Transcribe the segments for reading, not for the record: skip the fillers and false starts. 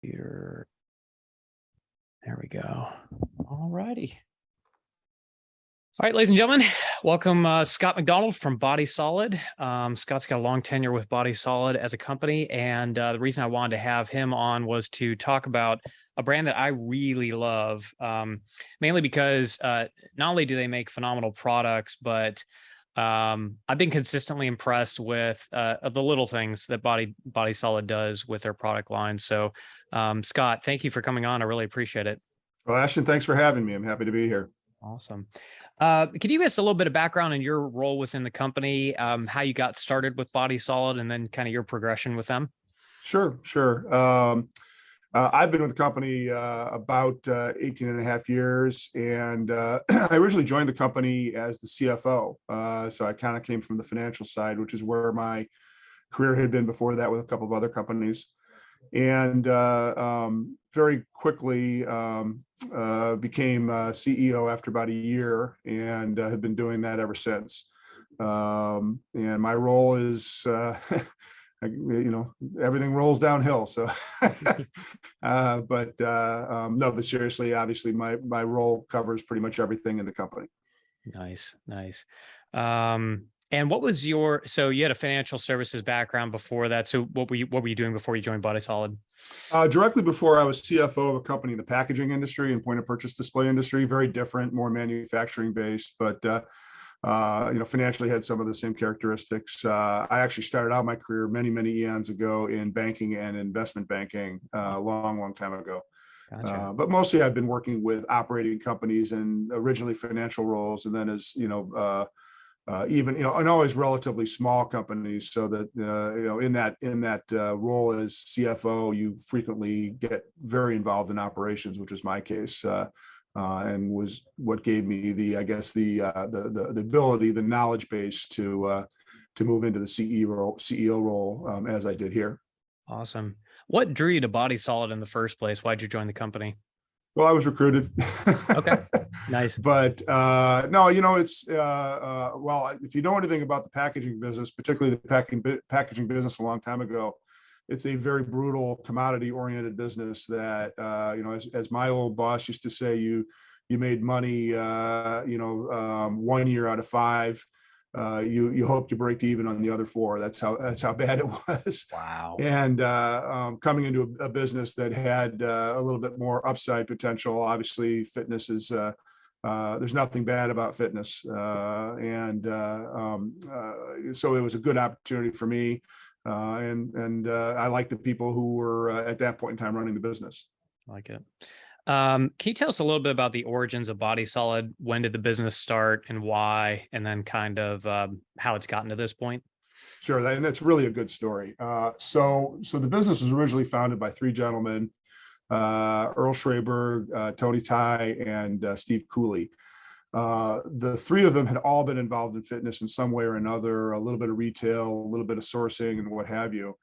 Computer. There we go. All righty. All right, ladies and gentlemen, welcome Scott McDonald from BodySolid. Scott's got a long tenure with BodySolid as a company, and the reason I wanted to have him on was to talk about a brand that I really love, mainly because not only do they make phenomenal products, but I've been consistently impressed with the little things that BodySolid does with their product line. So, Scott, thank you for coming on. I really appreciate it. Well, Ashton, thanks for having me. I'm happy to be here. Awesome. Can you give us a little bit of background on your role within the company, how you got started with BodySolid, and then kind of your progression with them? Sure. I've been with the company about 18 and a half years, and I originally joined the company as the CFO. So I kind of came from the financial side, which is where my career had been before that with a couple of other companies. And very quickly became CEO after about a year, and have been doing that ever since. And my role is, everything rolls downhill. So, but seriously, obviously, my role covers pretty much everything in the company. Nice. And what was so you had a financial services background before that. So what were you doing before you joined BodySolid? Directly before, I was CFO of a company in the packaging industry and point of purchase display industry. Very different, more manufacturing based, but financially had some of the same characteristics. I actually started out my career many eons ago in banking and investment banking, long time ago. Gotcha. But mostly I've been working with operating companies and originally financial roles, and then as and always relatively small companies, so that in that role as CFO, you frequently get very involved in operations, which was my case, and was what gave me the ability, the knowledge base to move into the CEO role as I did here. Awesome. What drew you to BodySolid in the first place? Why'd you join the company? Well, I was recruited. Okay, nice. But no, it's well, if you know anything about the packaging business, particularly the packaging business a long time ago, it's a very brutal, commodity-oriented business that as my old boss used to say, you made money 1 year out of 5. You hope to break even on the other 4. That's how bad it was. Wow. And coming into a business that had a little bit more upside potential. Obviously, fitness is there's nothing bad about fitness, so it was a good opportunity for me, and I like the people who were at that point in time running the business. I like it. Can you tell us a little bit about the origins of BodySolid? When did the business start and why? And then kind of how it's gotten to this point? Sure, and that's really a good story. So the business was originally founded by 3 gentlemen, Earl Schraberg, Tony Ty, and Steve Cooley. The 3 of them had all been involved in fitness in some way or another, a little bit of retail, a little bit of sourcing, and what have you.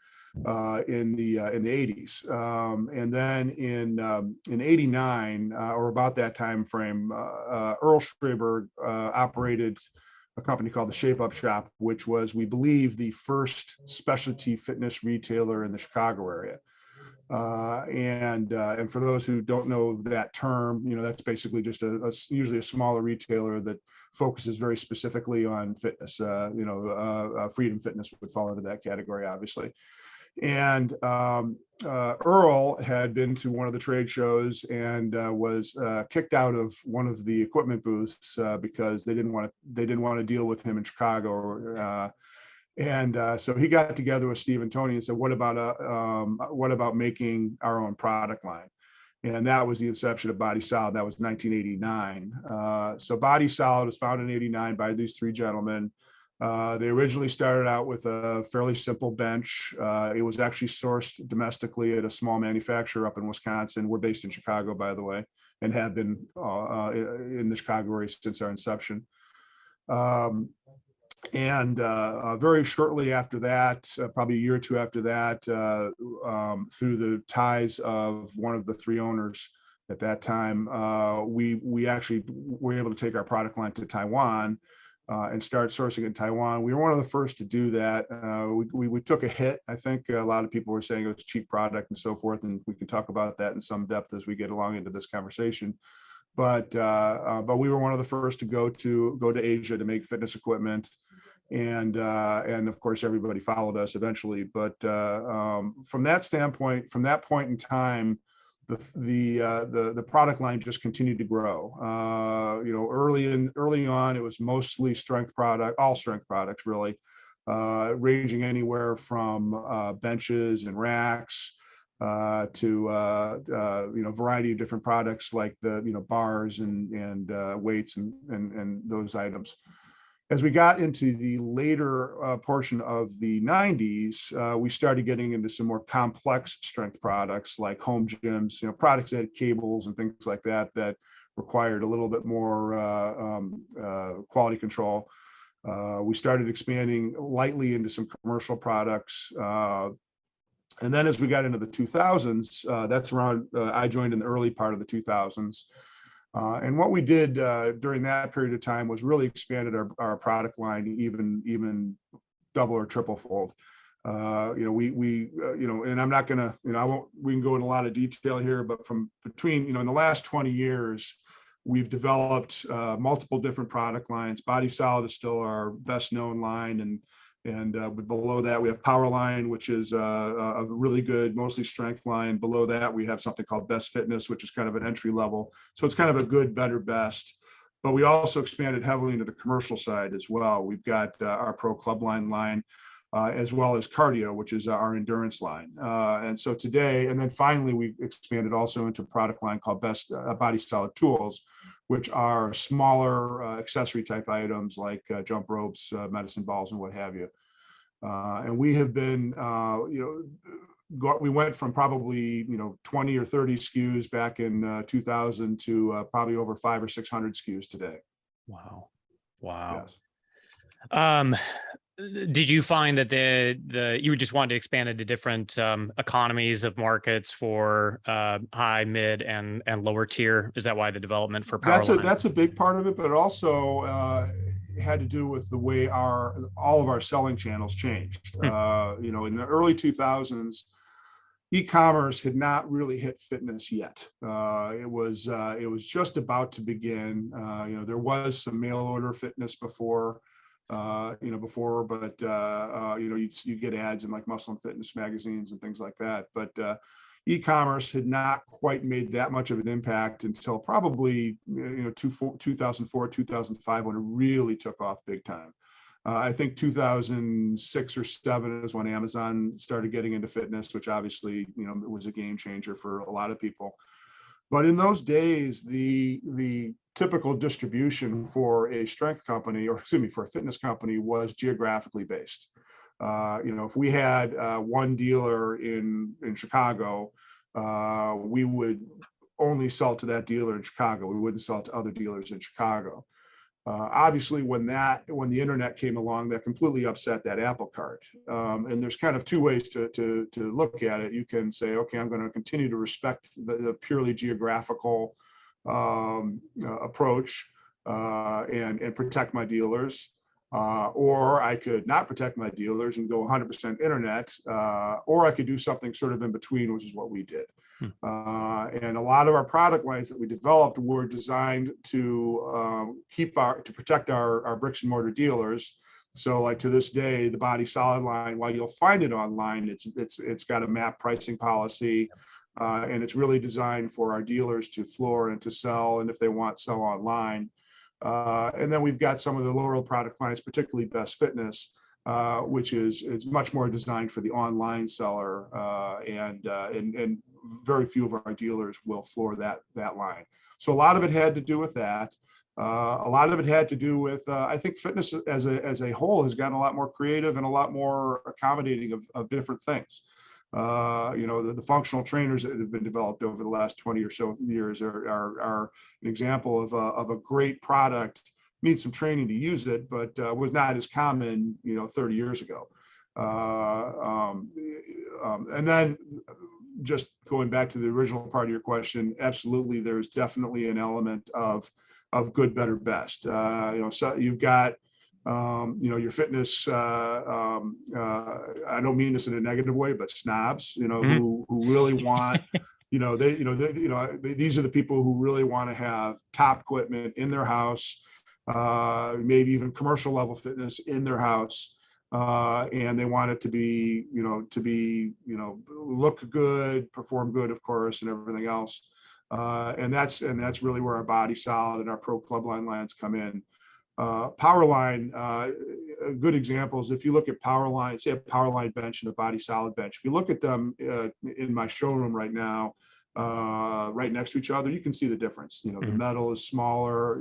In the 80s, and then in 89 or about that time frame, Earl Schraberg operated a company called the Shape Up Shop, which was, we believe, the first specialty fitness retailer in the Chicago area. And for those who don't know that term, that's basically just usually a smaller retailer that focuses very specifically on fitness. Freedom Fitness would fall into that category, obviously. And Earl had been to one of the trade shows and was kicked out of one of the equipment booths because they didn't want to deal with him in Chicago. So he got together with Steve and Tony and said, "What about making our own product line?" And that was the inception of BodySolid. That was 1989. So BodySolid was founded in 89 by these 3 gentlemen. They originally started out with a fairly simple bench. It was actually sourced domestically at a small manufacturer up in Wisconsin. We're based in Chicago, by the way, and have been in the Chicago area since our inception. Very shortly after that, probably a year or 2 after that, through the ties of one of the 3 owners at that time, we actually were able to take our product line to Taiwan. and start sourcing in Taiwan. We were one of the first to do that. We took a hit. I think a lot of people were saying it was cheap product and so forth, and we can talk about that in some depth as we get along into this conversation. But we were one of the first to go to Asia to make fitness equipment, and of course everybody followed us eventually. But from that standpoint, from that point in time, the product line just continued to grow. Early on, it was mostly all strength products really, ranging anywhere from benches and racks to variety of different products like the bars and weights and those items. As we got into the later portion of the 90s, we started getting into some more complex strength products like home gyms, products that had cables and things like that required a little bit more quality control. We started expanding lightly into some commercial products. And then as we got into the 2000s, that's around, I joined in the early part of the 2000s. And what we did during that period of time was really expanded our product line even double or triple fold. And I'm not gonna, we can go in a lot of detail here, but from between, in the last 20 years, we've developed multiple different product lines. BodySolid is still our best known line, and below that we have Powerline, which is a really good, mostly strength line. Below that we have something called Best Fitness, which is kind of an entry level. So it's kind of a good, better, best. But we also expanded heavily into the commercial side as well. We've got our Pro Club line, as well as cardio, which is our endurance line. And so today, and then finally, we've expanded also into a product line called BodySolid Tools, which are smaller accessory type items like jump ropes, medicine balls, and what have you. And we have been, we went from probably 20 or 30 SKUs back in 2000 to probably over 500 or 600 SKUs today. Wow. Yes. Did you find that you just wanted to expand into different economies of markets for high, mid, and lower tier? Is that why the development for Powerline? That's a big part of it, but it also had to do with the way all of our selling channels changed. In the early 2000s, e-commerce had not really hit fitness yet. It was just about to begin. There was some mail order fitness before. But you'd get ads in like Muscle and Fitness magazines and things like that. But e-commerce had not quite made that much of an impact until probably 2004, 2005, when it really took off big time. I think 2006 or 7 is when Amazon started getting into fitness, which obviously it was a game changer for a lot of people. But in those days, the typical distribution for a strength company, or excuse me, for a fitness company, was geographically based. If we had one dealer in Chicago, we would only sell to that dealer in Chicago. We wouldn't sell to other dealers in Chicago. Obviously, when the internet came along, that completely upset that apple cart. And there's kind of two ways to look at it. You can say, okay, I'm going to continue to respect the purely geographical approach and protect my dealers, or I could not protect my dealers and go 100% internet, or I could do something sort of in between, which is what we did. And a lot of our product lines that we developed were designed to protect our bricks and mortar dealers. So like to this day, the BodySolid line, while you'll find it online, it's got a MAP pricing policy, and it's really designed for our dealers to floor and to sell, and if they want, sell online. And then we've got some of the lower product lines, particularly Best Fitness, which is much more designed for the online seller, and very few of our dealers will floor that line. So a lot of it had to do with that. A lot of it had to do with, I think fitness as a whole has gotten a lot more creative and a lot more accommodating of different things. The functional trainers that have been developed over the last 20 or so years are an example of a great product. Needs some training to use it, but was not as common, 30 years ago. And then just going back to the original part of your question, absolutely, there's definitely an element of good, better, best. So you've got Your fitness, I don't mean this in a negative way, but snobs, who really want, these are the people who really want to have top equipment in their house, maybe even commercial level fitness in their house. And they want it to be, look good, perform good, of course, and everything else. And that's really where our BodySolid and our Pro Club Line lines come in. Powerline, good examples. If you look at Powerline, say a Powerline bench and a BodySolid bench, if you look at them in my showroom right now, right next to each other, you can see the difference. The metal is smaller,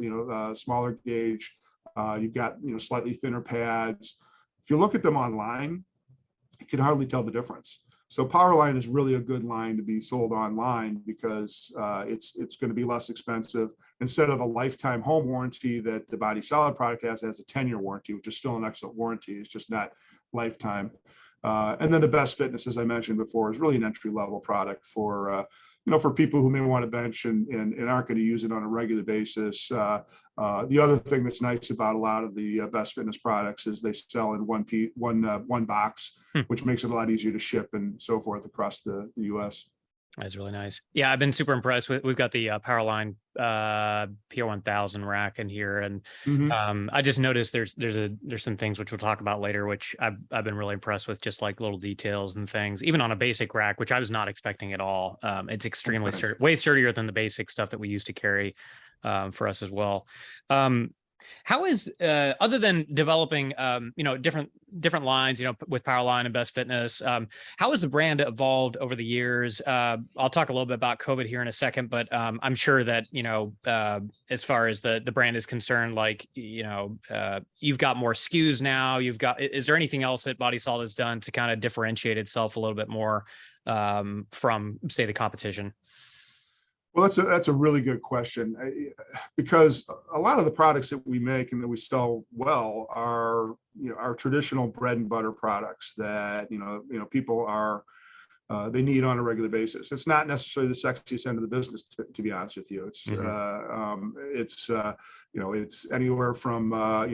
smaller gauge. You've got, slightly thinner pads. If you look at them online, you can hardly tell the difference. So Powerline is really a good line to be sold online because it's going to be less expensive. Instead of a lifetime home warranty that the BodySolid product has a 10-year warranty, which is still an excellent warranty. It's just not lifetime. And then the Best Fitness, as I mentioned before, is really an entry-level product for for people who may want to bench and aren't going to use it on a regular basis. The other thing that's nice about a lot of the Best Fitness products is they sell in one box, which makes it a lot easier to ship and so forth across the U.S. That's really nice. Yeah, I've been super impressed with. We've got the Powerline PR1000 rack in here, and I just noticed there's some things which we'll talk about later, which I've been really impressed with, just like little details and things, even on a basic rack, which I was not expecting at all. It's extremely way sturdier than the basic stuff that we used to carry for us as well. How is other than developing different lines, with Powerline and Best Fitness, how has the brand evolved over the years? I'll talk a little bit about COVID here in a second, but I'm sure that as far as the brand is concerned, like you've got more SKUs now. Is there anything else that BodySolid has done to kind of differentiate itself a little bit more from, say, the competition? Well, that's a really good question, because a lot of the products that we make and that we sell well are our traditional bread and butter products that people are they need on a regular basis. It's not necessarily the sexiest end of the business, to be honest with you. It's it's anywhere from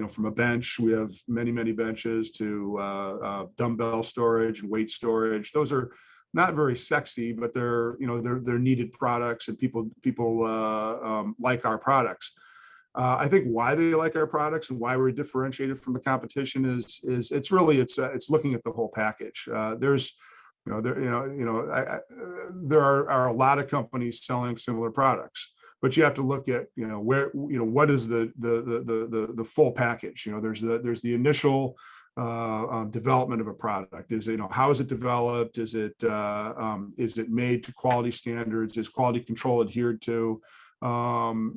from a bench. We have many benches to dumbbell storage and weight storage. Those are not very sexy, but they're needed products, and people like our products. I think why they like our products and why we're differentiated from the competition is it's looking at the whole package. There are a lot of companies selling similar products, but you have to look at what is the full package. There's the initial development of a product. Is how is it developed? Is it made to quality standards? Is quality control adhered to? And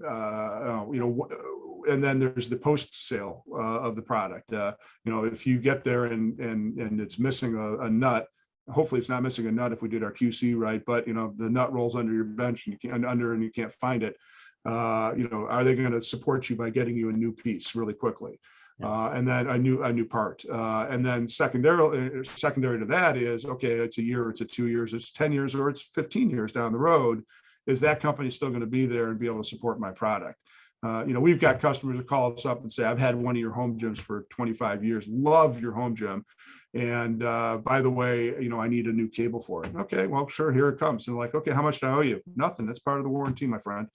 then there's the post sale of the product. If you get there and it's missing a nut, hopefully it's not missing a nut if we did our QC right, but the nut rolls under your bench and you can't find it. Are they going to support you by getting you a new piece really quickly? And then a new part, and then secondary to that is, okay, it's a year, it's 2 years, it's 10 years, or it's 15 years down the road. Is that company still going to be there and be able to support my product? We've got customers who call us up and say, I've had one of your home gyms for 25 years, love your home gym. And by the way, I need a new cable for it. Okay, well, sure, here it comes. And like, okay, how much do I owe you? Nothing. That's part of the warranty, my friend.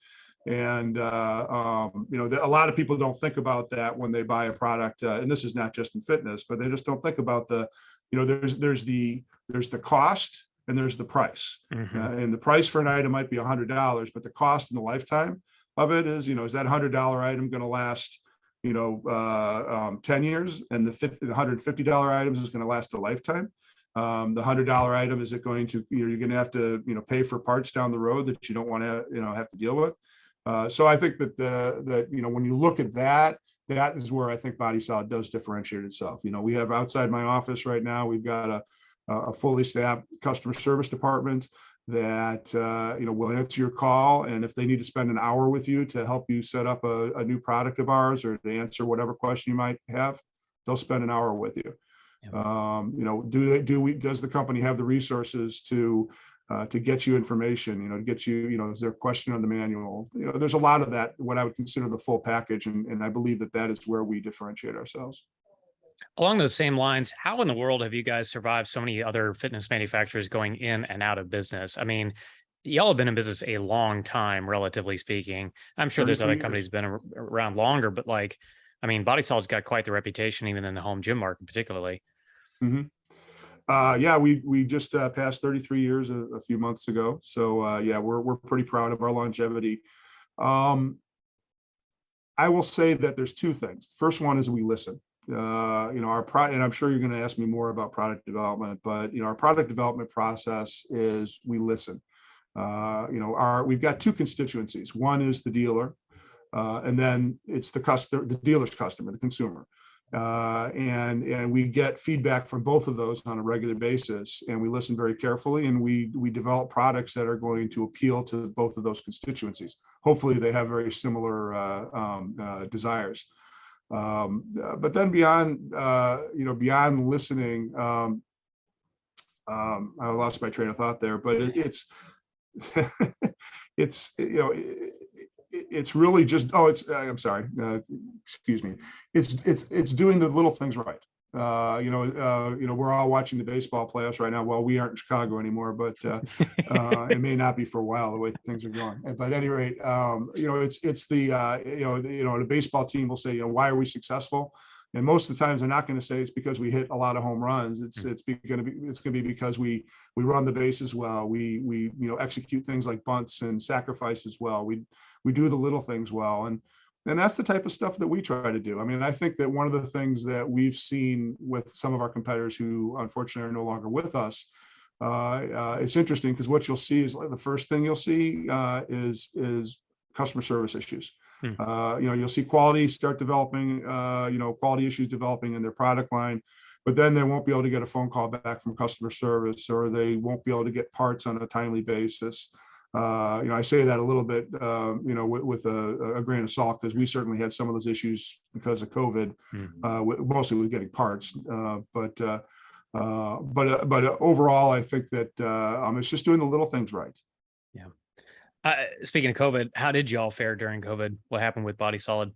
And a lot of people don't think about that when they buy a product, and this is not just in fitness, but they just don't think about there's the cost and there's the price. And the price for an item might be $100, but the cost in the lifetime of it is that $100 item going to last 10 years, and the $150 items is going to last a lifetime. The $100 item, is it going to you're going to have to pay for parts down the road that you don't want to have to deal with. So I think that when you look at that is where I think BodySolid does differentiate itself. We have outside my office right now, we've got a fully staffed customer service department that will answer your call, and if they need to spend an hour with you to help you set up a new product of ours or to answer whatever question you might have, they'll spend an hour with you. Does the company have the resources to to get you information, to get you, is there a question on the manual? There's a lot of that, what I would consider the full package. And I believe that is where we differentiate ourselves. Along those same lines, how in the world have you guys survived so many other fitness manufacturers going in and out of business? I mean, y'all have been in business a long time, relatively speaking. I'm sure there's 33 other years. companies been around longer, but like, I mean, BodySolid's got quite the reputation, even in the home gym market, particularly. Mhm. Yeah, we just passed 33 years a few months ago. So yeah, we're pretty proud of our longevity. Um, I will say that there's two things. First one is we listen. Our product, and I'm sure you're going to ask me more about product development, but our product development process is we listen. We've got two constituencies. One is the dealer, and then it's the customer, the dealer's customer, the consumer. And we get feedback from both of those on a regular basis, and we listen very carefully, and we develop products that are going to appeal to both of those constituencies. Hopefully they have very similar desires. But then beyond beyond listening, I lost my train of thought there, but it's it's it's really just, I'm sorry, excuse me, it's doing the little things right. We're all watching the baseball playoffs right now. Well, we aren't in Chicago anymore, but it may not be for a while the way things are going. But at any rate, it's the baseball team will say, why are we successful? And most of the times they're not going to say it's because we hit a lot of home runs. It's going to be because we run the bases well. We execute things like bunts and sacrifices well. We do the little things well. And that's the type of stuff that we try to do. I mean, I think that one of the things that we've seen with some of our competitors who unfortunately are no longer with us, it's interesting because what you'll see is the first thing you'll see is customer service issues. You'll see quality start developing, quality issues developing in their product line, but then they won't be able to get a phone call back from customer service, or they won't be able to get parts on a timely basis. I say that a little bit, with a grain of salt, because we certainly had some of those issues because of COVID, mostly with getting parts. But overall, I think that it's just doing the little things right. Yeah. Speaking of COVID, how did y'all fare during COVID? What happened with BodySolid?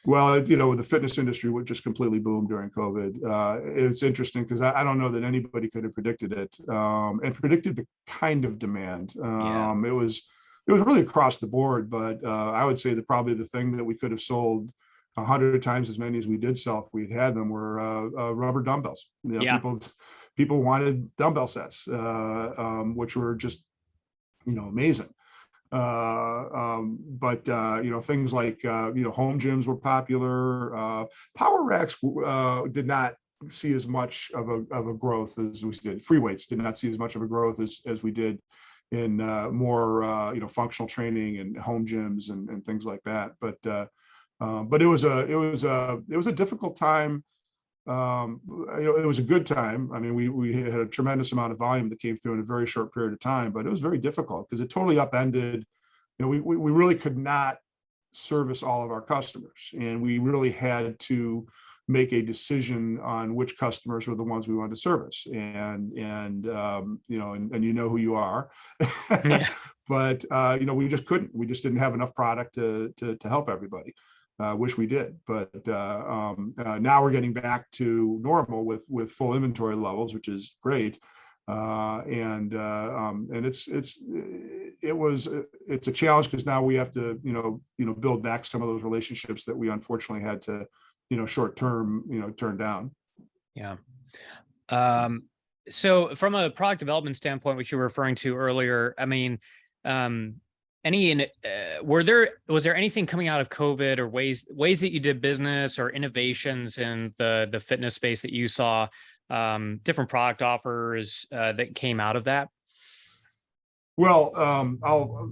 Well, the fitness industry would just completely boom during COVID. It's interesting because I don't know that anybody could have predicted it, and predicted the kind of demand. It was really across the board, but I would say that probably the thing that we could have sold 100 times as many as we did sell if we'd had them were rubber dumbbells. People wanted dumbbell sets, which were just amazing. Things like home gyms were popular. Power racks did not see as much of a growth as we did. Free weights did not see as much of a growth as we did in more functional training and home gyms and things like that. But it was a difficult time. It was a good time. I mean, we had a tremendous amount of volume that came through in a very short period of time, but it was very difficult because it totally upended. We really could not service all of our customers, and we really had to make a decision on which customers were the ones we wanted to service. And who you are, but we just couldn't. We just didn't have enough product to help everybody. Wish we did, but now we're getting back to normal with full inventory levels, which is great. And it's a challenge because now we have to build back some of those relationships that we unfortunately had to short term turn down. Yeah. So from a product development standpoint, which you were referring to earlier, I mean, was there anything coming out of COVID or ways that you did business or innovations in the fitness space that you saw, different product offers that came out of that? Well,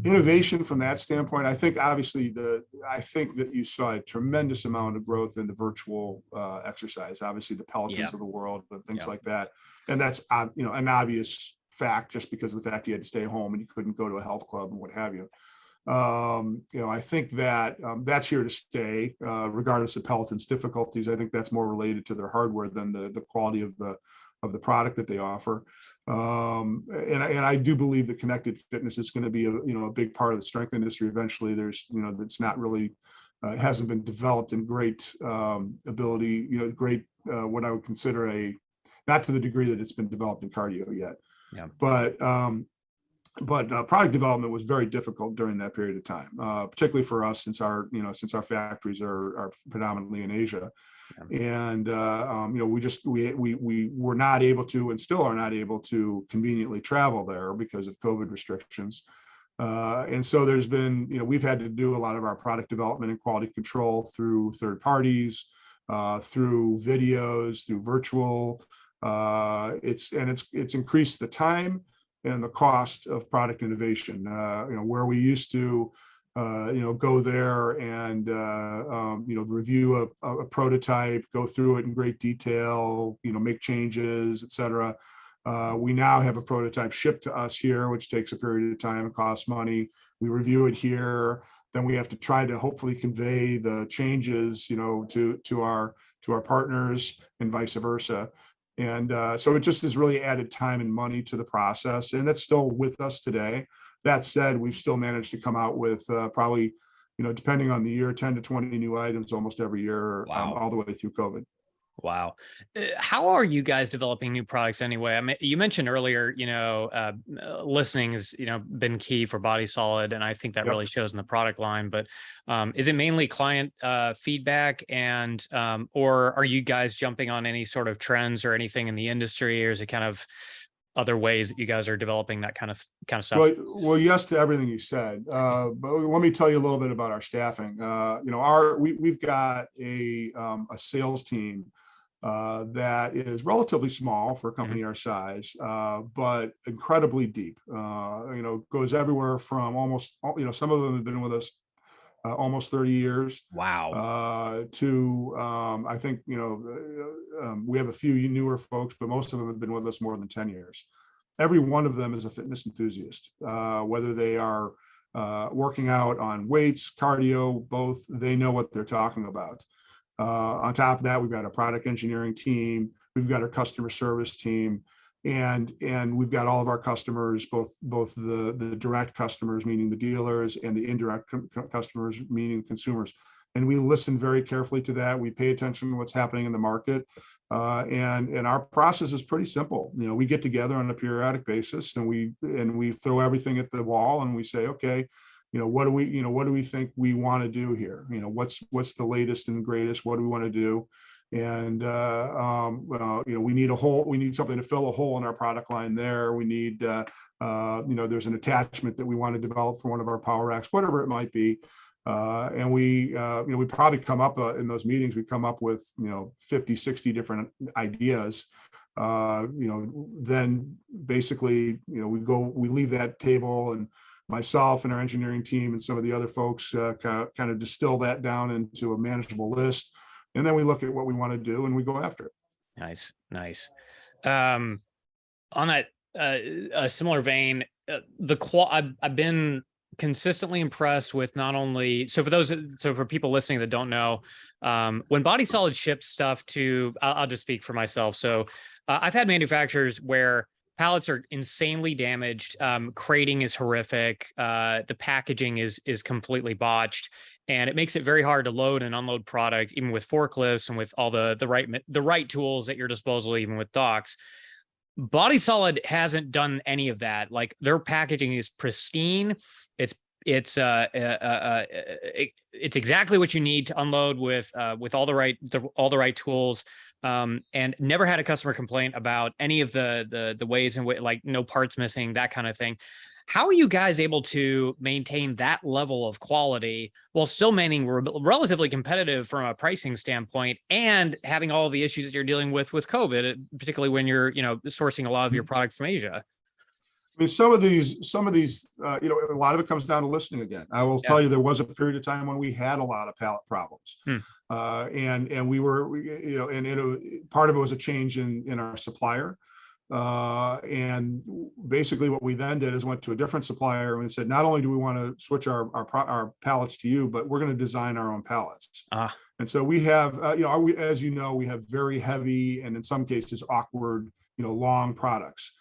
innovation from that standpoint, I think obviously I think that you saw a tremendous amount of growth in the virtual exercise, obviously the Pelotons of the world and things like that. And that's an obvious fact, just because of the fact you had to stay home and you couldn't go to a health club and what have you. I think that that's here to stay, regardless of Peloton's difficulties. I think that's more related to their hardware than the quality of the of the product that they offer. And I do believe that connected fitness is going to be a big part of the strength industry eventually. There's, that's not really hasn't been developed in great ability, great what I would consider not to the degree that it's been developed in cardio yet. Yeah. But product development was very difficult during that period of time, particularly for us since our factories are predominantly in Asia. Yeah. And we were not able to, and still are not able to, conveniently travel there because of COVID restrictions. And so there's been, we've had to do a lot of our product development and quality control through third parties, through videos, through virtual. It's increased the time and the cost of product innovation. Where we used to, go there and review a prototype, go through it in great detail, make changes, et cetera. We now have a prototype shipped to us here, which takes a period of time and costs money. We review it here, then we have to try to hopefully convey the changes, to our partners and vice versa. And so it just has really added time and money to the process, and that's still with us today. That said, we've still managed to come out with probably, depending on the year, 10 to 20 new items almost every year. Wow. All the way through COVID. Wow. How are you guys developing new products anyway? I mean, you mentioned earlier, listening has, been key for BodySolid, and I think that really shows in the product line. But is it mainly client feedback, and or are you guys jumping on any sort of trends or anything in the industry, or is it kind of other ways that you guys are developing that kind of stuff? Well, yes to everything you said. But let me tell you a little bit about our staffing. We've got a sales team that is relatively small for a company our size, but incredibly deep. Goes everywhere from almost, some of them have been with us almost 30 years. Wow. To I think, we have a few newer folks, but most of them have been with us more than 10 years. Every one of them is a fitness enthusiast, whether they are working out on weights, cardio, both. They know what they're talking about. On top of that, we've got a product engineering team, we've got our customer service team, and we've got all of our customers, both the direct customers, meaning the dealers, and the indirect customers, meaning consumers. And we listen very carefully to that. We pay attention to what's happening in the market. And our process is pretty simple. We get together on a periodic basis, and we throw everything at the wall, and we say, okay, what do we think we want to do here? What's the latest and greatest? What do we want to do? And we need something to fill a hole in our product line there. We need, there's an attachment that we want to develop for one of our power racks, whatever it might be. And we probably come up in those meetings, we come up with, 50, 60 different ideas. Then basically, we leave that table, and myself and our engineering team and some of the other folks kind of distill that down into a manageable list. And then we look at what we want to do, and we go after it. Nice. On that, a similar vein, I've been consistently impressed with not only, so for people listening that don't know, when BodySolid ships stuff to, I'll just speak for myself. So I've had manufacturers where pallets are insanely damaged. Crating is horrific. The packaging is completely botched, and it makes it very hard to load and unload product, even with forklifts and with all the right tools at your disposal, even with docks. BodySolid hasn't done any of that. Like, their packaging is pristine. It's exactly what you need to unload with all the right tools. And never had a customer complaint about any of the ways in which, like, no parts missing, that kind of thing. How are you guys able to maintain that level of quality while still remaining relatively competitive from a pricing standpoint, and having all the issues that you're dealing with COVID, particularly when you're, sourcing a lot of your product from Asia? I mean, some of these, a lot of it comes down to listening again. I will tell you, there was a period of time when we had a lot of pallet problems, and we were, part of it was a change in our supplier. And basically what we then did is went to a different supplier and said, not only do we want to switch our pallets to you, but we're going to design our own pallets. And so we have, as we have very heavy and in some cases awkward, long products.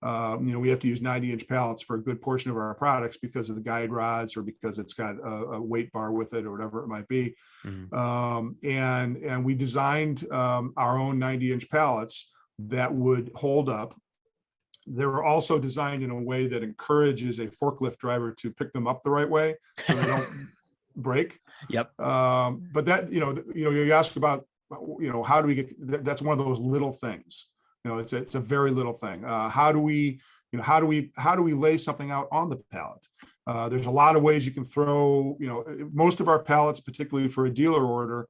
We have to use 90-inch pallets for a good portion of our products because of the guide rods or because it's got a weight bar with it or whatever it might be. And we designed our own 90-inch pallets that would hold up. They were also designed in a way that encourages a forklift driver to pick them up the right way so they don't break. Yep. But that, you ask about, how do we get, that's one of those little things. It's a very little thing. How do we lay something out on the pallet? There's a lot of ways you can throw, most of our pallets, particularly for a dealer order,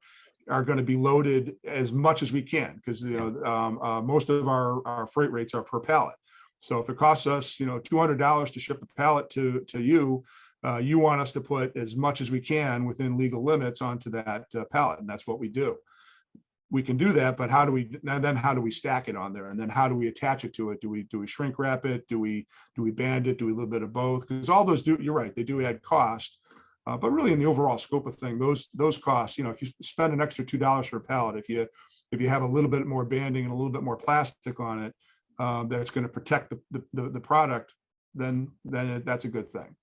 are going to be loaded as much as we can because, most of our freight rates are per pallet. So if it costs us, $200 to ship a pallet to you, you want us to put as much as we can within legal limits onto that pallet. And that's what we do. We can do that, but how do we stack it on there? And then how do we attach it to it? Do we shrink wrap it? Do we band it? Do we a little bit of both? Because all those you're right, they do add cost. But really in the overall scope of thing, those costs, if you spend an extra $2 for a pallet, if you have a little bit more banding and a little bit more plastic on it, that's going to protect the product, then that's a good thing.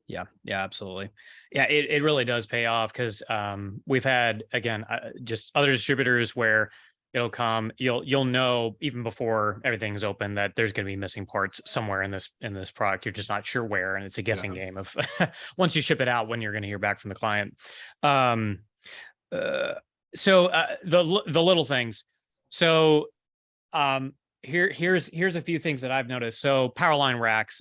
Yeah, absolutely. Yeah, it really does pay off because we've had, again, just other distributors where it'll come, you'll know even before everything's open that there's going to be missing parts somewhere in this product. You're just not sure where, and it's a guessing game of once you ship it out when you're going to hear back from the client. So the little things. So here's a few things that I've noticed. So Powerline racks.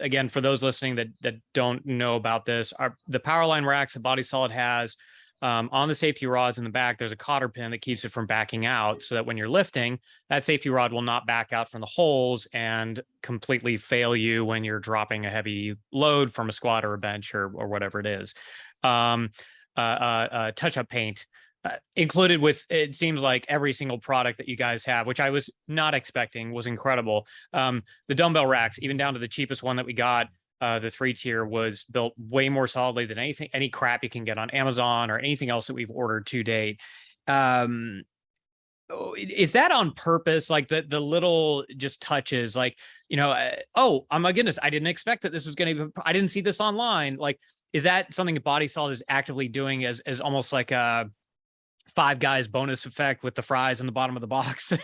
Again, for those listening that don't know about this, the Powerline racks that BodySolid has on the safety rods in the back, there's a cotter pin that keeps it from backing out, so that when you're lifting, that safety rod will not back out from the holes and completely fail you when you're dropping a heavy load from a squat or a bench or whatever it is. Touch-up paint. Included with, it seems like every single product that you guys have, which I was not expecting, was incredible. The dumbbell racks, even down to the cheapest one that we got, the 3-tier, was built way more solidly than any crap you can get on Amazon or anything else that we've ordered to date. Is that on purpose? Like the little just touches, like, oh my goodness, I didn't expect that this was going to, I didn't see this online. Like, is that something that BodySolid is actively doing as almost like a Five Guys bonus effect with the fries in the bottom of the box? I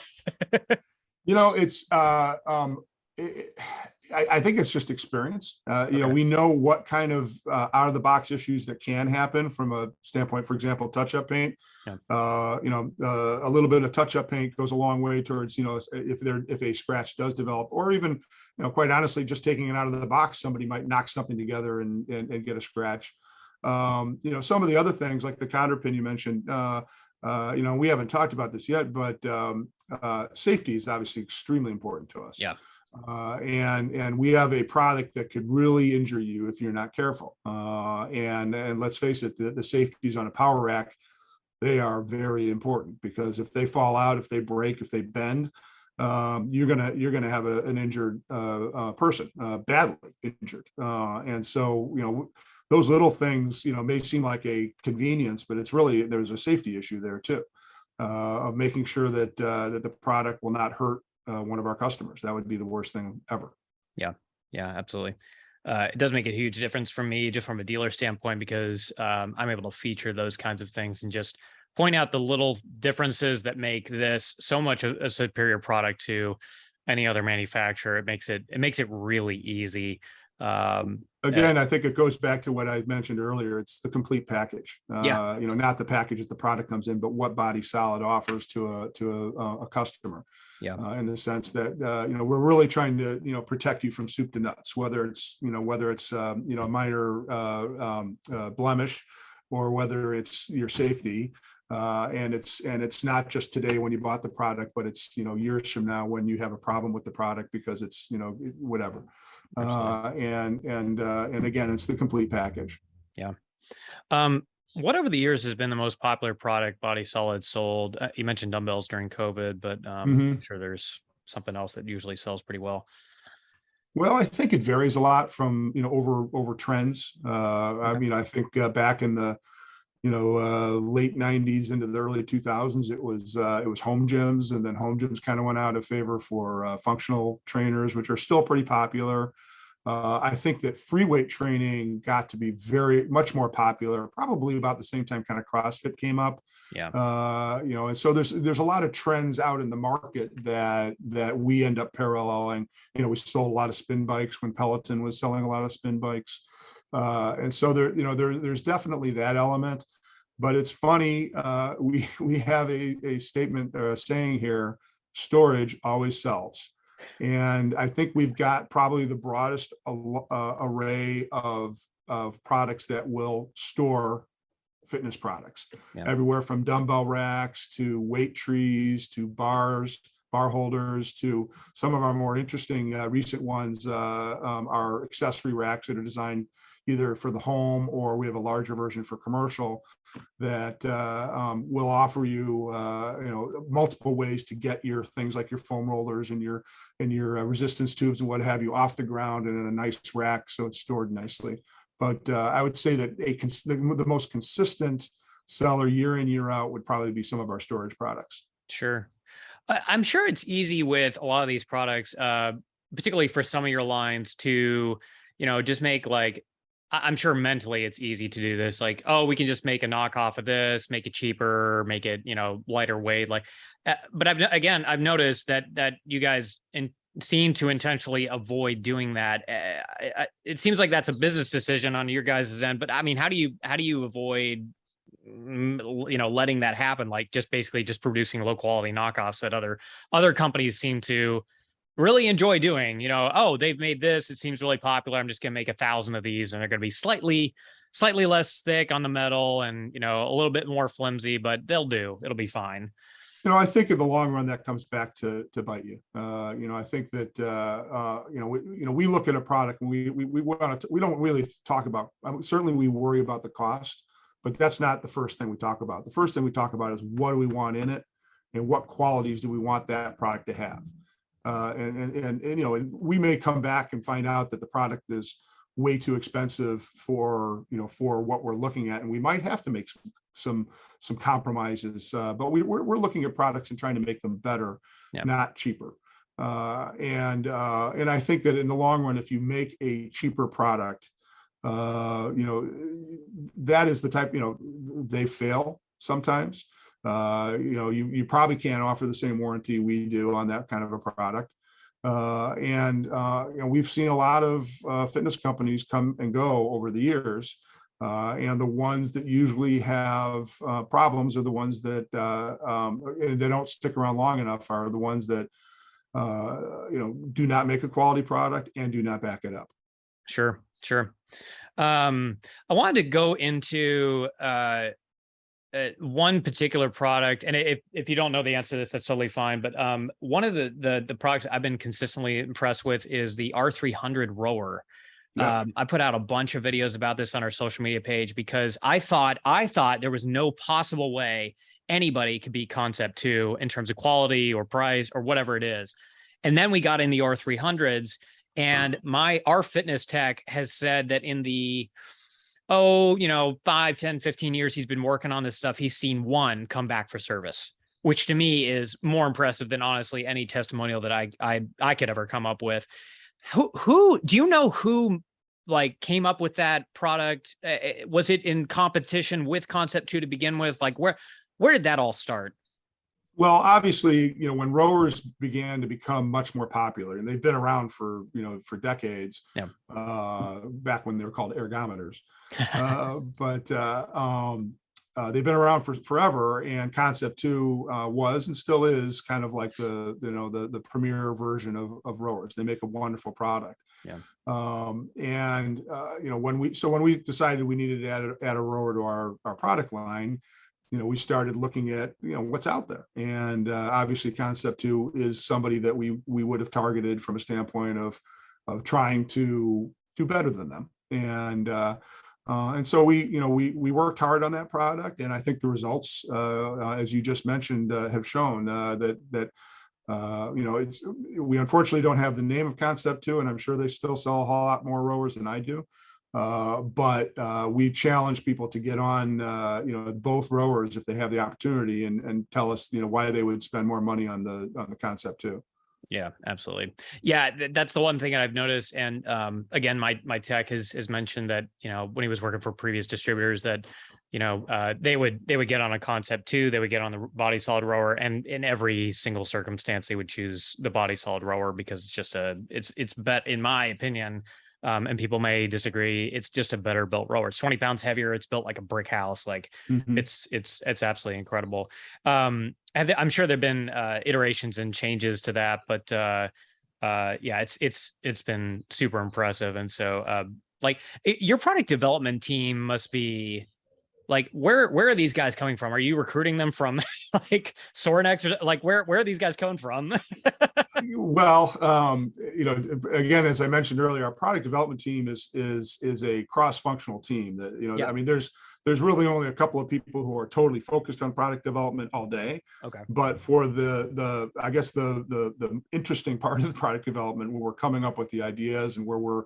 think it's just experience. We know what kind of out of the box issues that can happen from a standpoint, for example, touch-up paint. A little bit of touch-up paint goes a long way towards, if a scratch does develop, or even, quite honestly, just taking it out of the box, somebody might knock something together and get a scratch. Some of the other things like the cotter pin you mentioned, we haven't talked about this yet, but safety is obviously extremely important to us. Yeah. And we have a product that could really injure you if you're not careful. And let's face it, the safeties on a power rack, they are very important, because if they fall out, if they break, if they bend, you're gonna have an injured person, badly injured. And so, those little things, may seem like a convenience, but it's really, there's a safety issue there too, of making sure that that the product will not hurt one of our customers. That would be the worst thing ever. Yeah, absolutely. It does make a huge difference for me, just from a dealer standpoint, because I'm able to feature those kinds of things and just point out the little differences that make this so much a superior product to any other manufacturer. It makes it really easy. Again, I think it goes back to what I mentioned earlier. It's the complete package. Not the package that the product comes in, but what BodySolid offers to a customer. Yeah. In the sense that we're really trying to protect you from soup to nuts, whether it's a minor blemish, or whether it's your safety. And it's not just today when you bought the product, but it's years from now when you have a problem with the product because it's whatever. And again, it's the complete package. Yeah. What over the years has been the most popular product BodySolid sold? You mentioned dumbbells during COVID, but I'm sure there's something else that usually sells pretty well. Well, I think it varies a lot from over trends. I mean, I think back in the late 90s into the early 2000s, it was home gyms, and then home gyms kind of went out of favor for functional trainers, which are still pretty popular. I think that free weight training got to be very much more popular, probably about the same time kind of CrossFit came up. Yeah. And so there's a lot of trends out in the market that we end up paralleling. We sold a lot of spin bikes when Peloton was selling a lot of spin bikes. And so there's definitely that element. But it's funny, we have a statement or a saying here: storage always sells. And I think we've got probably the broadest array of products that will store fitness products. Yeah. Everywhere from dumbbell racks to weight trees to bar holders to some of our more interesting recent ones are accessory racks that are designed either for the home, or we have a larger version for commercial that will offer you multiple ways to get your things like your foam rollers and your resistance tubes and what have you off the ground and in a nice rack, so it's stored nicely. But I would say that the most consistent seller year in, year out would probably be some of our storage products. Sure. I'm sure it's easy with a lot of these products, particularly for some of your lines, to, just make like, I'm sure mentally it's easy to do this. Like, oh, we can just make a knockoff of this, make it cheaper, make it, lighter weight. Like, but I've noticed that you guys seem to intentionally avoid doing that. It seems like that's a business decision on your guys' end. But I mean, how do you avoid, letting that happen? Like just basically just producing low quality knockoffs that other companies seem to really enjoy doing. Oh, they've made this, it seems really popular, I'm just going to make 1,000 of these, and they're going to be slightly less thick on the metal and a little bit more flimsy, but it'll be fine. I think in the long run that comes back to bite you. I think that we look at a product and we don't really talk about. Certainly we worry about the cost, but that's not the first thing we talk about. The first thing we talk about is what do we want in it, and what qualities do we want that product to have. And we may come back and find out that the product is way too expensive for what we're looking at, and we might have to make some compromises. But we're looking at products and trying to make them better, Yep. not cheaper. And I think that in the long run, if you make a cheaper product, that is the type. They fail sometimes. You probably can't offer the same warranty we do on that kind of a product. We've seen a lot of fitness companies come and go over the years. And the ones that usually have problems are the ones that they don't stick around long enough, are the ones that do not make a quality product and do not back it up. Sure. I wanted to go into one particular product, and if you don't know the answer to this, that's totally fine. But one of the products I've been consistently impressed with is the R300 Rower. Yeah. I put out a bunch of videos about this on our social media page because I thought there was no possible way anybody could beat Concept 2 in terms of quality or price or whatever it is. And then we got in the R300s, and our fitness tech has said that in the 5, 10, 15 years he's been working on this stuff, he's seen one come back for service, which to me is more impressive than honestly any testimonial that I could ever come up with. Who do you know who like came up with that product? Was it in competition with Concept 2 to begin with? Like where did that all start? Well, obviously, when rowers began to become much more popular, and they've been around for decades, Yeah. Back when they were called ergometers, but they've been around for forever. And Concept 2 was and still is kind of like the premier version of rowers. They make a wonderful product. Yeah. When we decided we needed to add a rower to our product line, we started looking at, what's out there. And obviously Concept 2 is somebody that we would have targeted from a standpoint of trying to do better than them. And so we worked hard on that product. And I think the results, as you just mentioned, have shown that we unfortunately don't have the name of Concept 2, and I'm sure they still sell a whole lot more rowers than I do. But we challenge people to get on, both rowers if they have the opportunity, and tell us, why they would spend more money on the concept too. Yeah, absolutely. Yeah, that's the one thing that I've noticed. And again, my tech has mentioned that, when he was working for previous distributors, that they would get on a concept too. They would get on the BodySolid rower, and in every single circumstance, they would choose the BodySolid rower because it's just it's bet in my opinion. And people may disagree. It's just a better built rower. It's 20 pounds heavier. It's built like a brick house. Like Mhm. it's absolutely incredible. And I'm sure there've been iterations and changes to that, but yeah, it's been super impressive. And so your product development team must be like, where are these guys coming from? Are you recruiting them from like Sorinex, or like where are these guys coming from? Well, again, as I mentioned earlier, our product development team is a cross-functional team that, Yeah. I mean, there's really only a couple of people who are totally focused on product development all day. Okay. But for I guess the interesting part of the product development, where we're coming up with the ideas and where we're,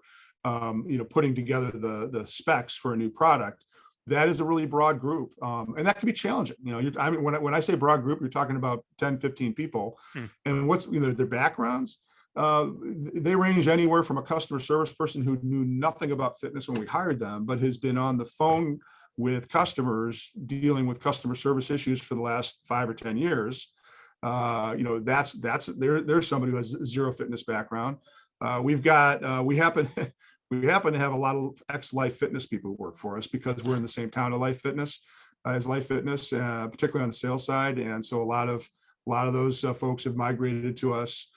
putting together the specs for a new product, that is a really broad group. And that can be challenging. I mean, when I say broad group, you're talking about 10, 15 people. And what's, their backgrounds, they range anywhere from a customer service person who knew nothing about fitness when we hired them, but has been on the phone with customers dealing with customer service issues for the last 5 or 10 years. There's somebody who has zero fitness background. We happen we happen to have a lot of ex-Life Fitness people who work for us, because we're in the same town of Life Fitness, particularly on the sales side. And so a lot of those folks have migrated to us.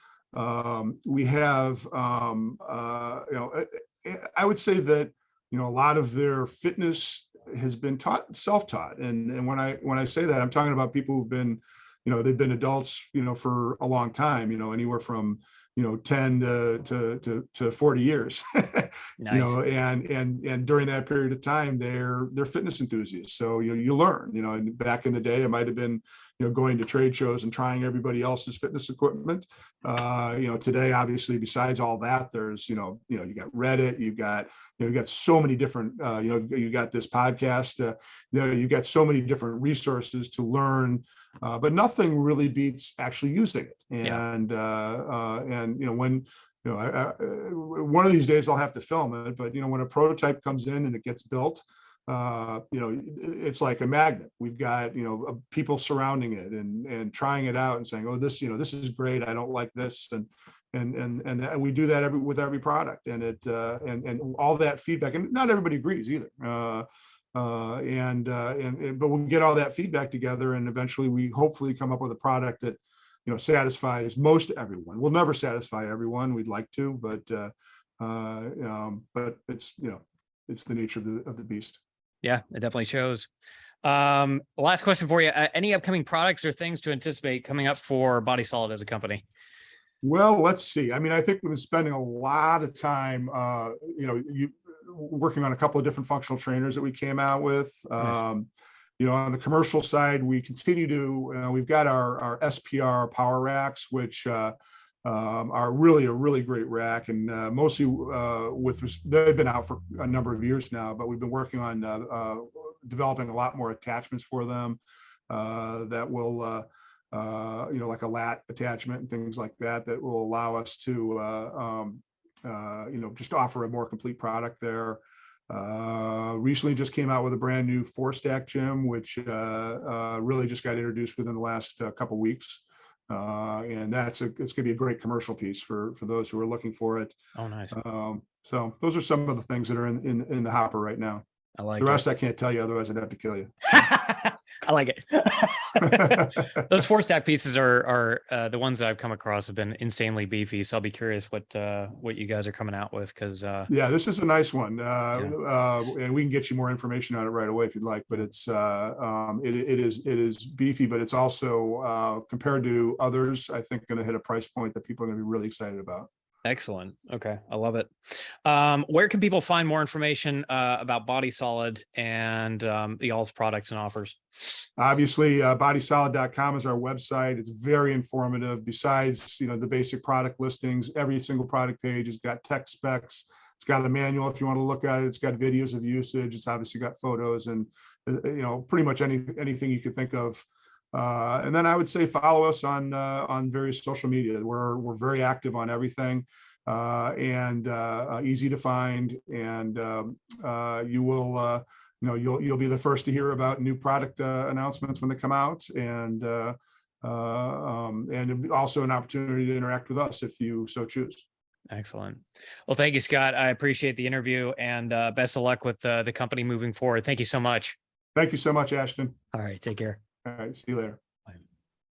We have, I would say that, a lot of their fitness has been self-taught. And when I say that, I'm talking about people who've been, they've been adults, for a long time, anywhere from, 10 to 40 years. Nice. And during that period of time, they're fitness enthusiasts. So you learn, and back in the day, it might have been, going to trade shows and trying everybody else's fitness equipment. Today, obviously, besides all that, there's, you got Reddit, you got so many different, you got this podcast, you got so many different resources to learn, but nothing really beats actually using it. And when, one of these days I'll have to film it, but when a prototype comes in and it gets built, it's like a magnet. We've got, people surrounding it and trying it out and saying, oh, this is great. I don't like this. And we do that with every product, and and all that feedback, and not everybody agrees either. But we get all that feedback together, and eventually we hopefully come up with a product that, satisfies most everyone. We'll never satisfy everyone. We'd like to, but it's, it's the nature of the beast. Yeah, it definitely shows. Last question for you. Any upcoming products or things to anticipate coming up for BodySolid as a company? Well, let's see. I mean, I think we've been spending a lot of time, working on a couple of different functional trainers that we came out with. Nice. On the commercial side, we continue to, we've got our SPR power racks, which are really a really great rack, and mostly they've been out for a number of years now, but we've been working on developing a lot more attachments for them that will, like a lat attachment and things like that will allow us to, just offer a more complete product there. Recently just came out with a brand new 4-stack gym, which really just got introduced within the last couple weeks. And it's going to be a great commercial piece for those who are looking for it. Oh, nice. So those are some of the things that are in the hopper right now. I like the rest. I can't tell you, otherwise I'd have to kill you. I like it. Those 4-stack pieces are the ones that I've come across have been insanely beefy. So I'll be curious what you guys are coming out with, because yeah, this is a nice one, and we can get you more information on it right away if you'd like. But it's it is beefy, but it's also compared to others, I think, going to hit a price point that people are going to be really excited about. Excellent. Okay. I love it. Where can people find more information about BodySolid and y'all's products and offers? Obviously, bodysolid.com is our website. It's very informative. Besides, the basic product listings, every single product page has got tech specs, It's got a manual if you want to look at it. It's got videos of usage. It's obviously got photos and, pretty much anything you could think of. And then I would say follow us on various social media. We're very active on everything, and easy to find. And you will, you'll be the first to hear about new product announcements when they come out, and also an opportunity to interact with us if you so choose. Excellent. Well, thank you, Scott. I appreciate the interview, and best of luck with the company moving forward. Thank you so much. Thank you so much, Ashton. All right. Take care. All right. See you later.